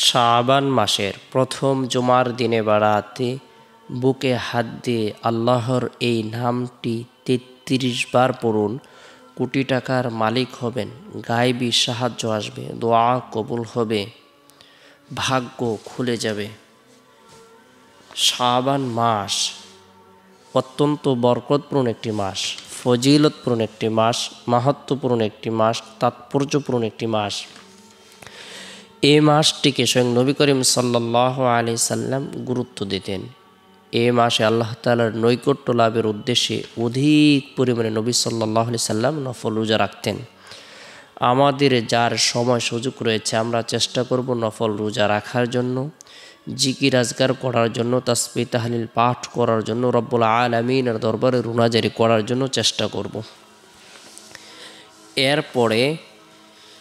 শাবান মাসের প্রথম জুমার দিনে বা রাতে বুকে হাত দিয়ে আল্লাহর এই নামটি ৩৩ বার পড়ুন। কোটি টাকার মালিক হবেন, গায়েবী সাহায্য আসবে, দোয়া কবুল হবে, ভাগ্য খুলে যাবে। শাবান মাস অত্যন্ত বরকতপূর্ণ একটি মাস, ফজিলতপূর্ণ একটি মাস, মাহাত্ম্যপূর্ণ একটি মাস, তাৎপর্যপূর্ণ একটি মাস। এই মাসটিকে স্বয়ং নবী করিম সাল্লাল্লাহু আলাইহি সাল্লাম গুরুত্ব দিতেন। এই মাসে আল্লাহ তাআলার নৈকট্য লাভের উদ্দেশ্যে অধিক পরিমাণে নবী সাল্লাল্লাহু আলাইহি সাল্লাম নফল রোজা রাখতেন। আমাদের যার সময় সুযোগ রয়েছে আমরা চেষ্টা করব নফল রোজা রাখার জন্য, জিকির আজকার করার জন্য, তাসবিহ তাহলিল পাঠ করার জন্য, রব্বুল আলামিনের দরবারে রুনাজারি করার জন্য চেষ্টা করব। এরপরে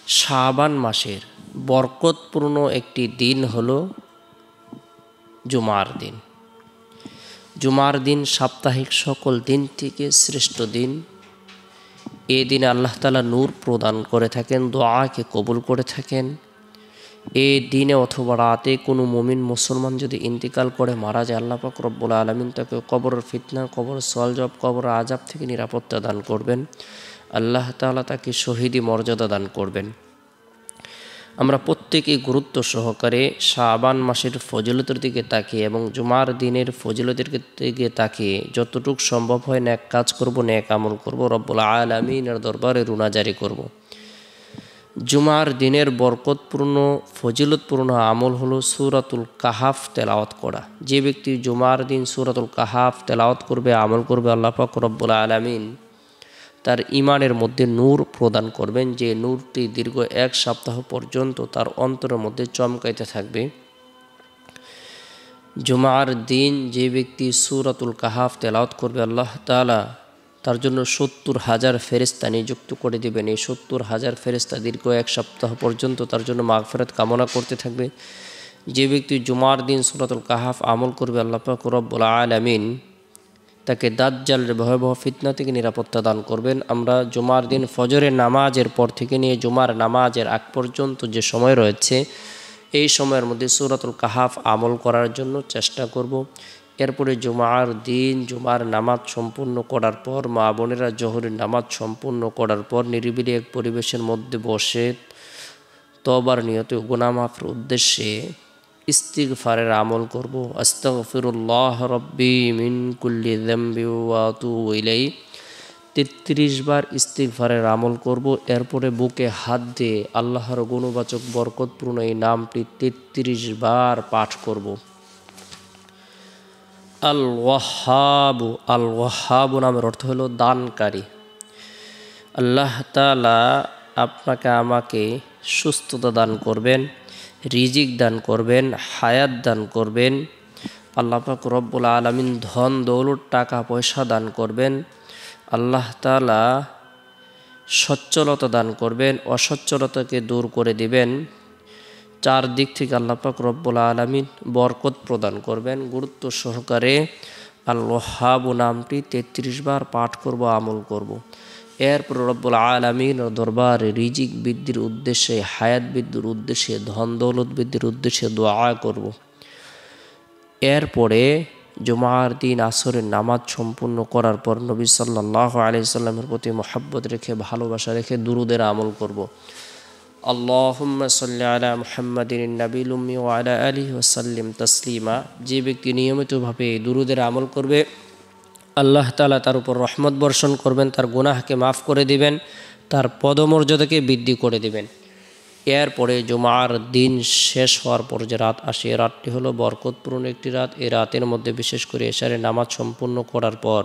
শাবান মাসের বরকতপূর্ণ একটি দিন হলো জুমার দিন। জুমার দিন সাপ্তাহিক সকল দিন থেকে শ্রেষ্ঠ দিন। এই দিনে আল্লাহ তাআলা নূর প্রদান করে থাকেন, দোয়াকে কবুল করে থাকেন। এই দিনে অথবা রাতে কোনো মুমিন মুসলমান যদি ইন্তিকাল করে মারা যায়, আল্লাহ পাক রব্বুল আলামিন তাকে কবরের ফিতনা, কবরের সওয়াল-জবাব, কবরের আযাব থেকে নিরাপত্তা দান করবেন। আল্লাহ তাআলা তাকে শহীদি মর্যাদা দান করবেন। আমরা প্রত্যেকেই গুরুত্ব সহকারে শাবান মাসের ফজিলতের দিকে তাকিয়ে এবং জুমার দিনের ফজিলতের দিকে তাকিয়ে যতটুকু সম্ভব হয় নেক কাজ করব, নেক আমল করব, রব্বুল আলামিনের দরবারে রুনাজারি করব। জুমার দিনের বরকতপূর্ণ ফজিলতপূর্ণ আমল হলো সূরাতুল কাহাফ তেলাওয়াত করা। যে ব্যক্তি জুমার দিন সূরাতুল কাহাফ তেলাওয়াত করবে, আমল করবে, আল্লাহ পাক রব্বুল আলামিন তার ঈমানের মধ্যে নূর প্রদান করবেন, যে নূরটি দীর্ঘ 1 সপ্তাহ পর্যন্ত তার অন্তরের মধ্যে চমকাইতে থাকবে। জুমার দিন যে ব্যক্তি সূরাতুল কাহাফ তেলাওয়াত করবে, আল্লাহ তাআলা তার জন্য ৭০,০০০ ফেরেশতা নিযুক্ত করে দেবেন। এই ৭০,০০০ ফেরেশতা দীর্ঘ 1 সপ্তাহ পর্যন্ত তার জন্য মাগফিরাত কামনা করতে থাকবে। যে ব্যক্তি জুমার দিন সূরাতুল কাহাফ আমল করবে, আল্লাহ পাক রব্বুল আলামিন তাকে দাজ্জালের ভয়াবহ ফিতনা থেকে নিরাপত্তা দান করবেন। আমরা জুমার দিন ফজরের নামাজের পর থেকে নিয়ে জুমার নামাজের আগ পর্যন্ত যে সময় রয়েছে, এই সময়ের মধ্যে সূরাতুল কাহাফ আমল করার জন্য চেষ্টা করব। এরপরে জুমার দিন জুমার নামাজ সম্পূর্ণ করার পর মা বোনেরা জোহরের নামাজ সম্পূর্ণ করার পর নিরিবিলি এক পরিবেশের মধ্যে বসে তওবার নিয়তে গুনাহ মাফের উদ্দেশ্যে ইস্তিগফারের আমল করব। আস্তাগফিরুল্লাহ রব্বি মিন কুল্লি যামবি ওয়া আতুবু ইলাইহি ৩৩ বার ইস্তিগফারের আমল করব। এরপরে বুকে হাত দিয়ে আল্লাহর গুণবাচক বরকতপূর্ণ এই নামটি ৩৩ বার পাঠ করব। আল ওয়াহ্হাবু, আল ওয়াহ্হাবু নামের অর্থ হলো দানকারী। আল্লাহ তাআলা আপনাকে আমাকে সুস্থতা দান করবেন, রিজিক দান করবেন, হায়াত দান করবেন। আল্লাহ পাক রব্বুল আলামিন ধন দৌলত টাকা পয়সা দান করবেন। আল্লাহ তাআলা সচ্ছলতা দান করবেন, অসচ্ছলতাকে দূর করে দিবেন। চারদিক থেকে আল্লাহ পাক রব্বুল আলামিন বরকত প্রদান করবেন। গুরুত্ব সহকারে আল ওয়াহ্হাবু নামটি ৩৩ বার পাঠ করব, আমল করব। এরপর রব্বুল আলামিন দরবারে রিজিক বৃদ্ধির উদ্দেশ্যে, হায়াত বৃদ্ধির উদ্দেশ্যে, ধন দৌলত বৃদ্ধির উদ্দেশ্যে দোয়া করব। এরপরে জুমার দিন আসরের নামাজ সম্পূর্ণ করার পর নবী সাল্লাল্লাহু আলাইহি সাল্লামের প্রতি মহব্বত রেখে, ভালোবাসা রেখে দুরুদের আমল করব। আল্লাহুম্মা সাল্লি আলা মুহাম্মাদিন নবিল উম্মি ওয়া আলা আলিহি ওয়া সাল্লিম তাসলিমা। যে ব্যক্তি নিয়মিতভাবে দুরুদের আমল করবে, আল্লাহ তাআলা তার উপর রহমত বর্ষণ করবেন, তার গুনাহকে মাফ করে দিবেন, তার পদমর্যাদাকে বৃদ্ধি করে দিবেন। এরপরে জুমার দিন শেষ হওয়ার পর যে রাত আসে, এই রাতটি হলো বরকতপূর্ণ একটি রাত। এই রাতের মধ্যে বিশেষ করে এশারের নামাজ সম্পূর্ণ করার পর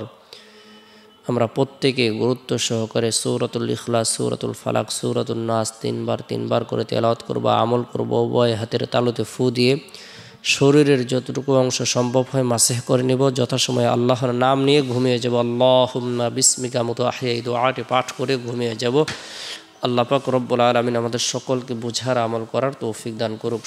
আমরা প্রত্যেকে গুরুত্ব সহকারে সূরাতুল ইখলাস, সূরাতুল ফালাক, সূরাতুন নাস ৩ বার করে তেলাওয়াত করব, আমল করব। উভয় হাতের তালুতে ফু দিয়ে শরীরের যতটুকু অংশ সম্ভব হয় মাসেহ করে নেব। যথাসময়ে আল্লাহর নাম নিয়ে ঘুমিয়ে যাব। আল্লাহুম্মা বিসমিকা মুতু আহইয়া, এই দোয়াটি পাঠ করে ঘুমিয়ে যাব। আল্লাহ পাক রব্বুল আলামিন আমাদের সকলকে বুঝার আমল করার তৌফিক দান করুক।